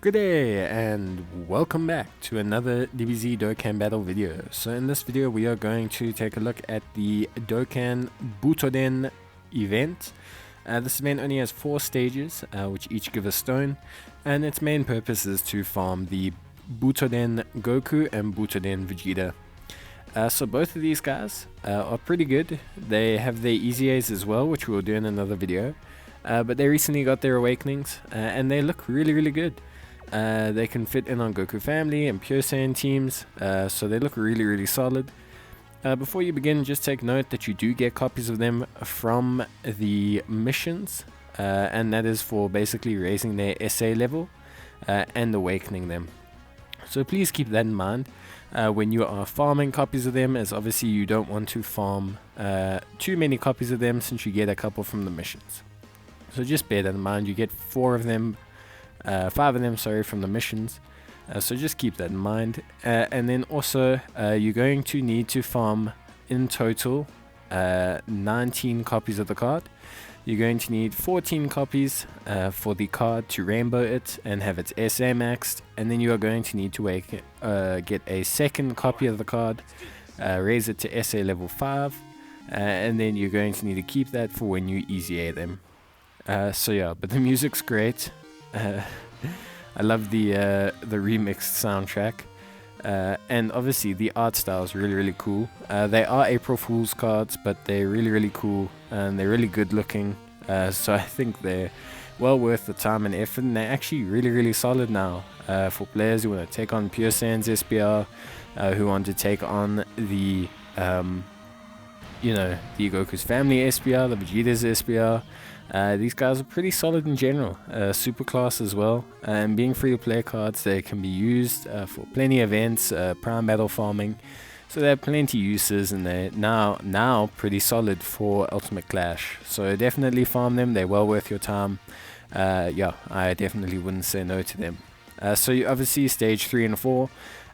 Good day and welcome back to another DBZ Dokkan Battle video. So in this video we are going to take a look at the Dokkan Butoden Event. This event only has 4 stages which each give a stone, and its main purpose is to farm the Butoden Goku and Butoden Vegeta. So both of these guys are pretty good. They have their easy A's as well, which we'll do in another video. But they recently got their awakenings and they look really good. They can fit in on Goku Family and Pure Saiyan teams, so they look really solid. Before you begin, just take note that you do get copies of them from the missions, and that is for basically raising their SA level and awakening them. So please keep that in mind when you are farming copies of them, as obviously you don't want to farm too many copies of them since you get a couple from the missions. So just bear that in mind. You get 5 of them, from the missions, so just keep that in mind. And then also you're going to need to farm in total 19 copies of the card. You're going to need 14 copies for the card to rainbow it and have its SA maxed, and then you are going to need to get a second copy of the card, raise it to SA level 5, and then you're going to need to keep that for when you easy A them. So yeah, but the music's great. I love the remixed soundtrack, and obviously the art style is really cool. They are April Fool's cards, but they're really cool and they're really good looking. So I think they're well worth the time and effort, and they're actually really solid now for players who want to take on Pure Saiyan's SPR, who want to take on the the Goku's Family SPR, the Vegeta's SPR. These guys are pretty solid in general, super class as well, and being free to play cards, they can be used for plenty of events, prime battle farming, so they have plenty uses, and they're now pretty solid for Ultimate Clash. So definitely farm them, they're well worth your time. Yeah, I definitely wouldn't say no to them. So you obviously stage 3 and 4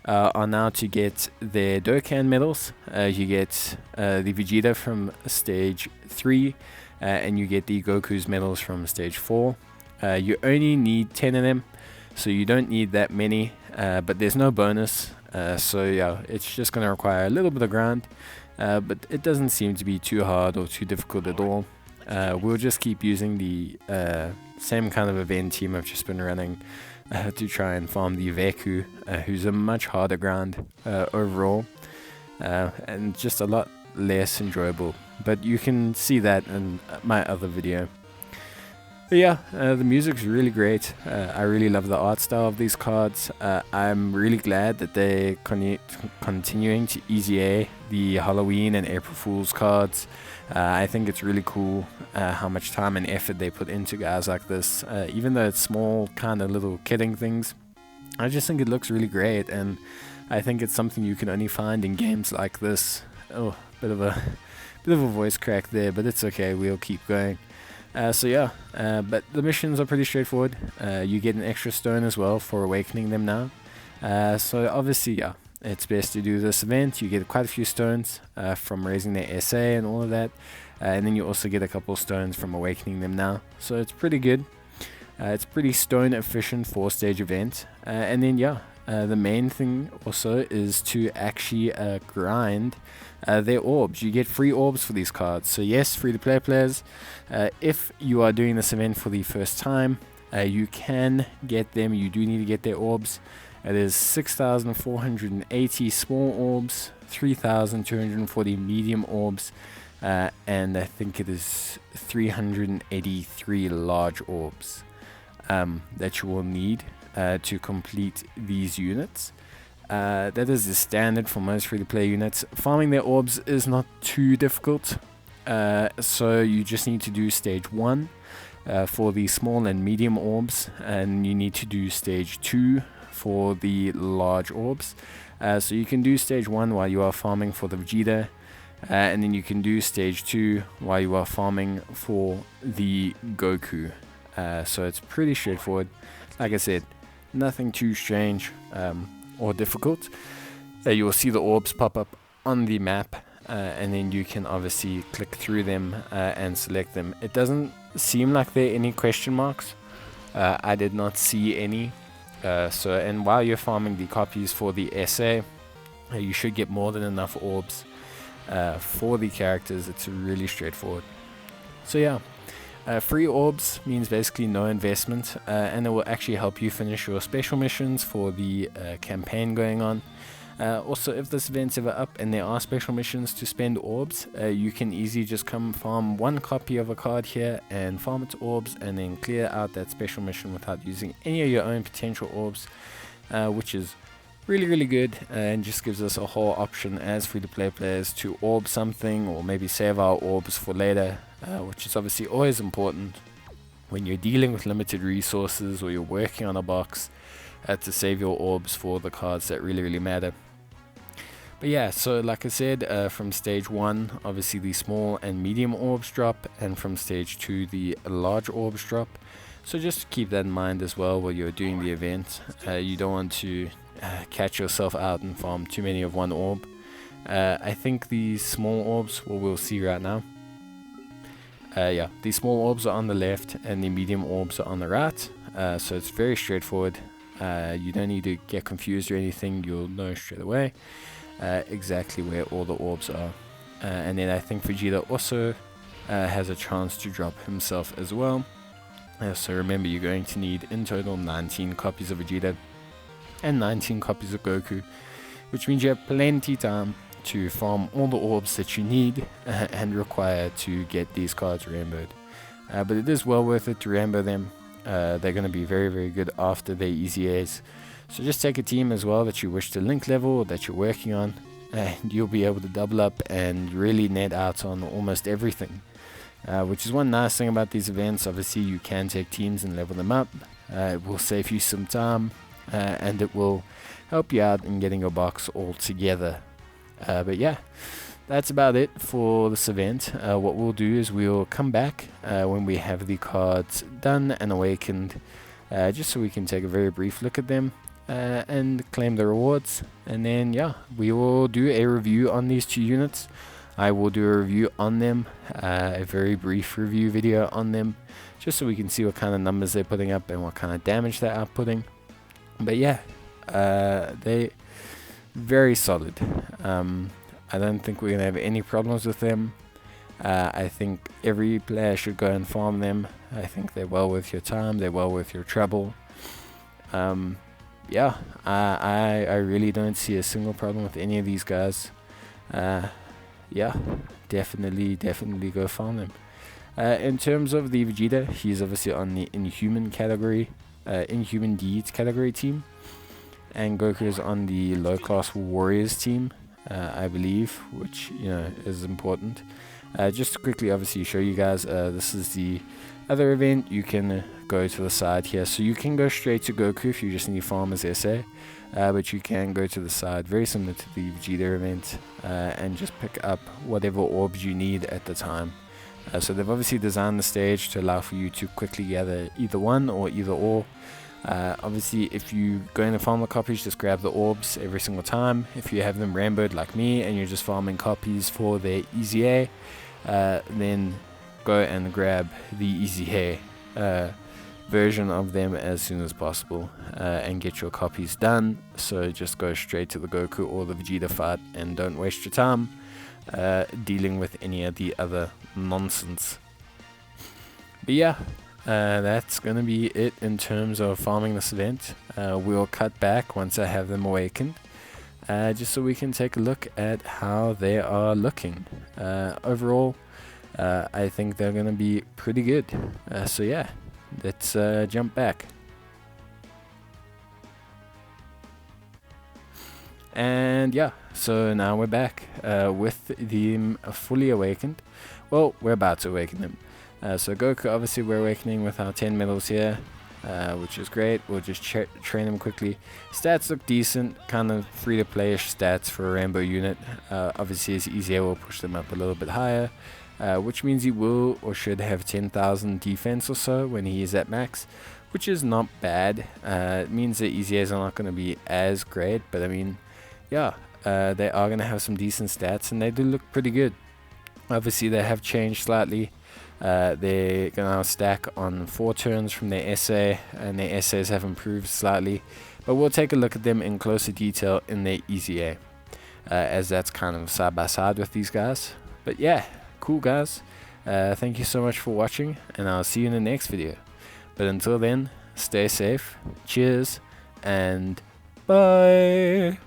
are now to get their Dokkan medals. You get the Vegeta from stage 3, and you get the Goku's medals from stage 4. You only need 10 of them, so you don't need that many, but there's no bonus, so yeah, it's just going to require a little bit of grind, but it doesn't seem to be too hard or too difficult at all. We'll just keep using the same kind of event team I've just been running to try and farm the Veku, who's a much harder grind overall, and just a lot less enjoyable, but you can see that in my other video. But yeah, the music's really great. I really love the art style of these cards. I'm really glad that they're continuing to easy A the Halloween and April Fool's cards. I think it's really cool how much time and effort they put into guys like this, even though it's small kind of little kidding things. I just think it looks really great, and I think it's something you can only find in games like this. Oh, bit of a voice crack there, but it's okay, we'll keep going. So yeah, but the missions are pretty straightforward. You get an extra stone as well for awakening them now. So obviously, yeah, it's best to do this event. You get quite a few stones from raising their SA and all of that, and then you also get a couple stones from awakening them now. So it's pretty good. It's pretty stone efficient 4-stage event, and then yeah, the main thing also is to actually grind their orbs. You get free orbs for these cards. So yes, free to play players, if you are doing this event for the first time, you can get them. You do need to get their orbs. It is 6,480 small orbs, 3,240 medium orbs, and I think it is 383 large orbs that you will need to complete these units. That is the standard for most free-to-play units. Farming their orbs is not too difficult, so you just need to do stage 1 for the small and medium orbs, and you need to do stage 2 for the large orbs. So you can do stage 1 while you are farming for the Vegeta, and then you can do stage 2 while you are farming for the Goku. So it's pretty straightforward. Like I said, nothing too strange or difficult. You will see the orbs pop up on the map, and then you can obviously click through them and select them. It doesn't seem like there are any question marks. I did not see any And while you're farming the copies for the SA, you should get more than enough orbs for the characters. It's really straightforward. So yeah, free orbs means basically no investment, and it will actually help you finish your special missions for the campaign going on. Also, if this event's ever up and there are special missions to spend orbs, you can easily just come farm one copy of a card here and farm its orbs, and then clear out that special mission without using any of your own potential orbs, which is really good, and just gives us a whole option as free-to-play players to orb something, or maybe save our orbs for later, which is obviously always important when you're dealing with limited resources or you're working on a box, to save your orbs for the cards that really matter. But yeah, so like I said, from stage 1 obviously the small and medium orbs drop, and from stage 2 the large orbs drop. So just keep that in mind as well while you're doing the event. You don't want to catch yourself out and farm too many of one orb. I think the small orbs, well, we'll see right now. Yeah, the small orbs are on the left and the medium orbs are on the right. So it's very straightforward. You don't need to get confused or anything. You'll know straight away exactly where all the orbs are. And then I think Vegeta also has a chance to drop himself as well. So remember, you're going to need in total 19 copies of Vegeta and 19 copies of Goku, which means you have plenty time to farm all the orbs that you need and require to get these cards rainbowed. But it is well worth it to rainbow them. They're going to be very good after their EZAs. So just take a team as well that you wish to link level, or that you're working on, and you'll be able to double up and really net out on almost everything. Which is one nice thing about these events. Obviously you can take teams and level them up. It will save you some time, and it will help you out in getting your box all together. But yeah, that's about it for this event. What we'll do is we'll come back when we have the cards done and awakened, just so we can take a very brief look at them and claim the rewards. And then yeah, we will do a review on these two units. I will do a review on them, a very brief review video on them, just so we can see what kind of numbers they're putting up and what kind of damage they're outputting. But yeah, they very solid. I don't think we're going to have any problems with them. I think every player should go and farm them. I think they're well worth your time, they're well worth your trouble. Yeah, I really don't see a single problem with any of these guys. Yeah, definitely go farm them. In terms of the Vegeta, he's obviously on the Inhuman category, Inhuman Deeds category team, and Goku is on the low class Warriors team, I believe, which, you know, is important. Just to quickly obviously show you guys, this is the other event. You can go to the side here, so you can go straight to Goku if you just need farm as SA, but you can go to the side, very similar to the Vegeta event, and just pick up whatever orbs you need at the time. So they've obviously designed the stage to allow for you to quickly gather either one or either or. Obviously, if you go in and farm the copies, just grab the orbs every single time. If you have them rainbowed like me and you're just farming copies for their EZA, then go and grab the EZA version of them as soon as possible, and get your copies done. So just go straight to the Goku or the Vegeta fight and don't waste your time dealing with any of the other nonsense. But yeah, that's gonna be it in terms of farming this event. We'll cut back once I have them awakened, just so we can take a look at how they are looking. Overall, I think they're gonna be pretty good. So yeah, let's jump back. And yeah, so now we're back with them fully awakened. Well, we're about to awaken them. So Goku, obviously we're awakening with our 10 medals here, which is great. We'll just train him quickly. Stats look decent, kind of free-to-play-ish stats for a Rainbow unit. Obviously his EZA will push them up a little bit higher, which means he will or should have 10,000 defense or so when he is at max, which is not bad. It means that EZAs are not going to be as great, but I mean, yeah, they are going to have some decent stats, and they do look pretty good. Obviously they have changed slightly They're gonna stack on 4 turns from their essay, and their essays have improved slightly, but we'll take a look at them in closer detail in their EZA, as that's kind of side by side with these guys. But yeah, cool guys. Thank you so much for watching, and I'll see you in the next video. But until then, stay safe, cheers, and bye.